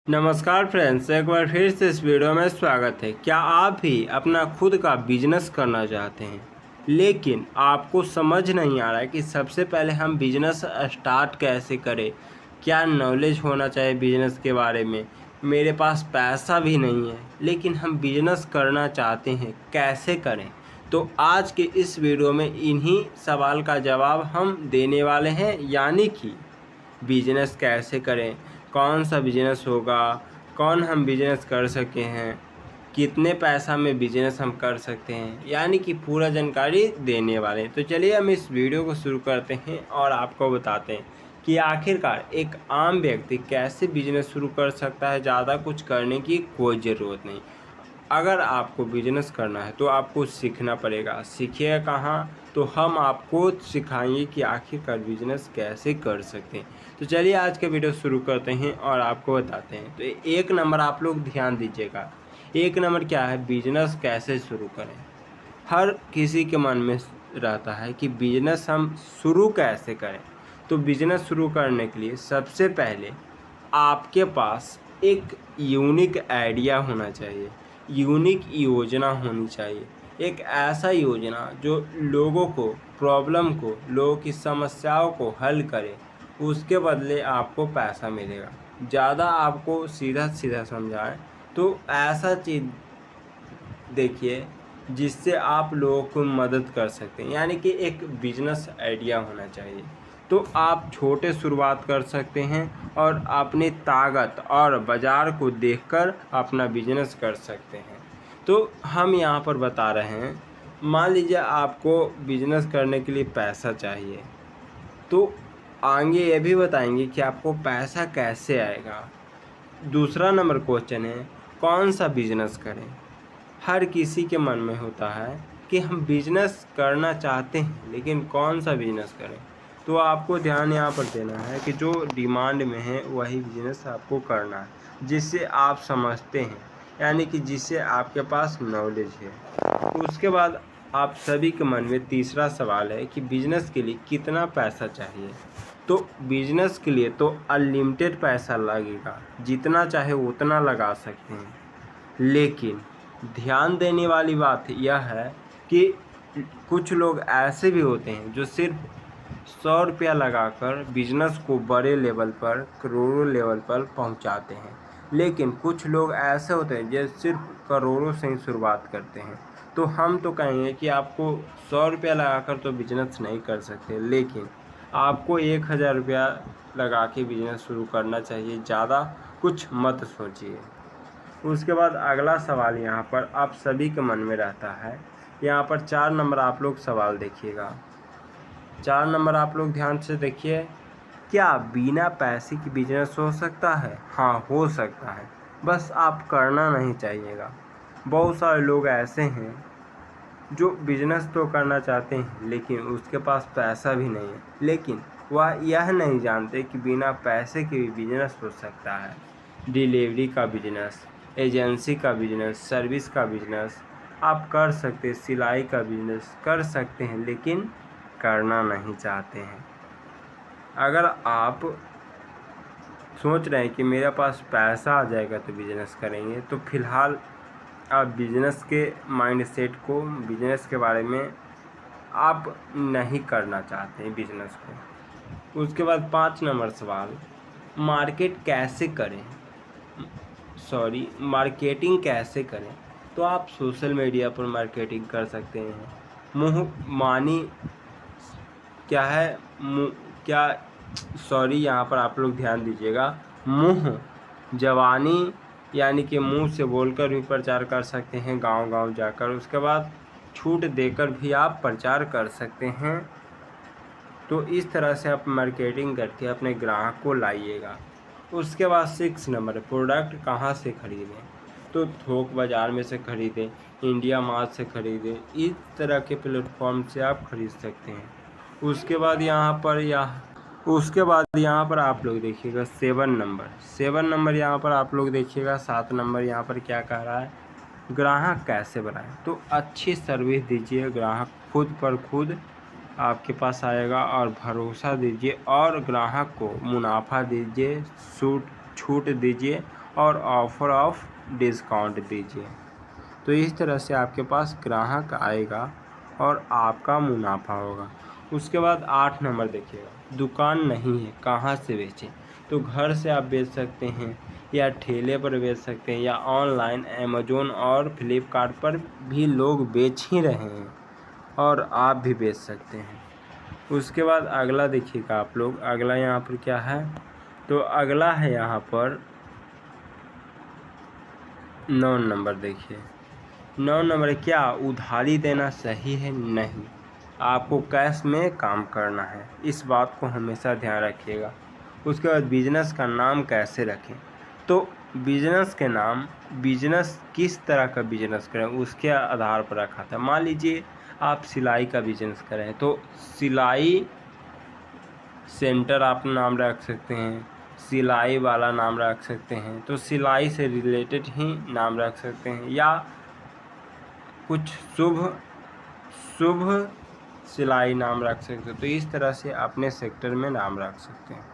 नमस्कार फ्रेंड्स, एक बार फिर से इस वीडियो में स्वागत है। क्या आप भी अपना खुद का बिजनेस करना चाहते हैं, लेकिन आपको समझ नहीं आ रहा है कि सबसे पहले हम बिजनेस स्टार्ट कैसे करें, क्या नॉलेज होना चाहिए बिजनेस के बारे में। मेरे पास पैसा भी नहीं है लेकिन हम बिजनेस करना चाहते हैं, कैसे करें। तो आज के इस वीडियो में इन्हीं सवाल का जवाब हम देने वाले हैं, यानी कि बिजनेस कैसे करें, कौन सा बिजनेस होगा, कौन हम बिजनेस कर सके हैं, कितने पैसा में बिजनेस हम कर सकते हैं, यानी कि पूरा जानकारी देने वाले हैं। तो चलिए हम इस वीडियो को शुरू करते हैं और आपको बताते हैं कि आखिरकार एक आम व्यक्ति कैसे बिजनेस शुरू कर सकता है। ज़्यादा कुछ करने की कोई ज़रूरत नहीं। अगर आपको बिजनेस करना है तो आपको सीखना पड़ेगा। सीखिएगा कहाँ, तो हम आपको सिखाएंगे कि आखिरकार बिजनेस कैसे कर सकते हैं। तो चलिए आज का वीडियो शुरू करते हैं और आपको बताते हैं। तो एक नंबर आप लोग ध्यान दीजिएगा। एक नंबर क्या है, बिजनेस कैसे शुरू करें। हर किसी के मन में रहता है कि बिजनेस हम शुरू कैसे करें। तो बिजनेस शुरू करने के लिए सबसे पहले आपके पास एक यूनिक आइडिया होना चाहिए, यूनिक योजना होनी चाहिए। एक ऐसा योजना जो लोगों को, प्रॉब्लम को, लोगों की समस्याओं को हल करे। उसके बदले आपको पैसा मिलेगा। ज़्यादा आपको सीधा सीधा समझाएं तो ऐसा चीज़ देखिए जिससे आप लोगों को मदद कर सकते हैं, यानी कि एक बिजनेस आइडिया होना चाहिए। तो आप छोटे शुरुआत कर सकते हैं और अपनी ताकत और बाज़ार को देखकर अपना बिजनेस कर सकते हैं। तो हम यहाँ पर बता रहे हैं, मान लीजिए आपको बिजनेस करने के लिए पैसा चाहिए, तो आगे ये भी बताएंगे कि आपको पैसा कैसे आएगा। दूसरा नंबर क्वेश्चन है, कौन सा बिजनेस करें। हर किसी के मन में होता है कि हम बिजनेस करना चाहते हैं लेकिन कौन सा बिजनेस करें। तो आपको ध्यान यहाँ पर देना है कि जो डिमांड में है वही बिजनेस आपको करना है, जिससे आप समझते हैं, यानी कि जिससे आपके पास नॉलेज है। उसके बाद आप सभी के मन में तीसरा सवाल है कि बिजनेस के लिए कितना पैसा चाहिए। तो बिजनेस के लिए तो अनलिमिटेड पैसा लगेगा, जितना चाहे उतना लगा सकते हैं। लेकिन ध्यान देने वाली बात यह है कि कुछ लोग ऐसे भी होते हैं जो सिर्फ 100 रुपया लगाकर बिजनेस को बड़े लेवल पर, करोड़ों लेवल पर पहुंचाते हैं। लेकिन कुछ लोग ऐसे होते हैं जो सिर्फ करोड़ों से ही शुरुआत करते हैं। तो हम तो कहेंगे कि आपको 100 रुपया लगाकर तो बिजनेस नहीं कर सकते, लेकिन आपको 1000 रुपया लगा के बिजनेस शुरू करना चाहिए। ज़्यादा कुछ मत सोचिए। उसके बाद अगला सवाल यहाँ पर आप सभी के मन में रहता है। यहाँ पर 4 नंबर आप लोग सवाल देखिएगा। 4 नंबर आप लोग ध्यान से देखिए, क्या बिना पैसे की बिजनेस हो सकता है? हाँ, हो सकता है, बस आप करना नहीं चाहिएगा। बहुत सारे लोग ऐसे हैं जो बिजनेस तो करना चाहते हैं लेकिन उसके पास पैसा भी नहीं है, लेकिन वह यह नहीं जानते कि बिना पैसे के भी बिजनेस हो सकता है। डिलीवरी का बिजनेस, एजेंसी का बिजनेस, सर्विस का बिजनेस आप कर सकते, सिलाई का बिजनेस कर सकते हैं, लेकिन करना नहीं चाहते हैं। अगर आप सोच रहे हैं कि मेरे पास पैसा आ जाएगा तो बिजनेस करेंगे, तो फिलहाल आप बिजनेस के माइंडसेट को, बिजनेस के बारे में आप नहीं करना चाहते हैं बिजनेस को। उसके बाद 5 नंबर सवाल, मार्केटिंग कैसे करें। तो आप सोशल मीडिया पर मार्केटिंग कर सकते हैं। मुँह मानी क्या है, यहाँ पर आप लोग ध्यान दीजिएगा। मुँह जवानी, यानी कि मुंह से बोलकर भी प्रचार कर सकते हैं, गांव-गांव जाकर। उसके बाद छूट देकर भी आप प्रचार कर सकते हैं। तो इस तरह से आप मार्केटिंग करके अपने ग्राहक को लाइएगा। उसके बाद 6 नंबर, प्रोडक्ट कहाँ से खरीदें। तो थोक बाज़ार में से खरीदें, इंडिया मार्ट से खरीदें, इस तरह के प्लेटफॉर्म से आप खरीद सकते हैं। उसके बाद यहाँ पर आप लोग देखिएगा 7 नंबर यहाँ पर आप लोग देखिएगा। 7 नंबर यहाँ पर क्या कह रहा है, ग्राहक कैसे बनाएं। तो अच्छी सर्विस दीजिए, ग्राहक खुद पर खुद आपके पास आएगा, और भरोसा दीजिए और ग्राहक को मुनाफा दीजिए, छूट दीजिए और ऑफर ऑफ डिस्काउंट दीजिए। तो इस तरह से आपके पास ग्राहक आएगा और आपका मुनाफा होगा। उसके बाद 8 नंबर देखिएगा, दुकान नहीं है कहाँ से बेचें। तो घर से आप बेच सकते हैं या ठेले पर बेच सकते हैं या ऑनलाइन अमेज़न और फ्लिपकार्ट पर भी लोग बेच ही रहे हैं और आप भी बेच सकते हैं। उसके बाद अगला देखिएगा आप लोग, अगला यहाँ पर क्या है, तो अगला है यहाँ पर 9 नंबर। देखिए 9 नंबर क्या, उधारी देना सही है? नहीं, आपको कैश में काम करना है, इस बात को हमेशा ध्यान रखिएगा। उसके बाद बिजनेस का नाम कैसे रखें, तो बिजनेस के नाम, बिजनेस किस तरह का बिजनेस करें उसके आधार पर रखा था। मान लीजिए आप सिलाई का बिजनेस करें तो सिलाई सेंटर आप नाम रख सकते हैं, सिलाई वाला नाम रख सकते हैं, तो सिलाई से रिलेटेड ही नाम रख सकते हैं, या कुछ शुभ सिलाई नाम रख सकते हैं। तो इस तरह से अपने सेक्टर में नाम रख सकते हैं।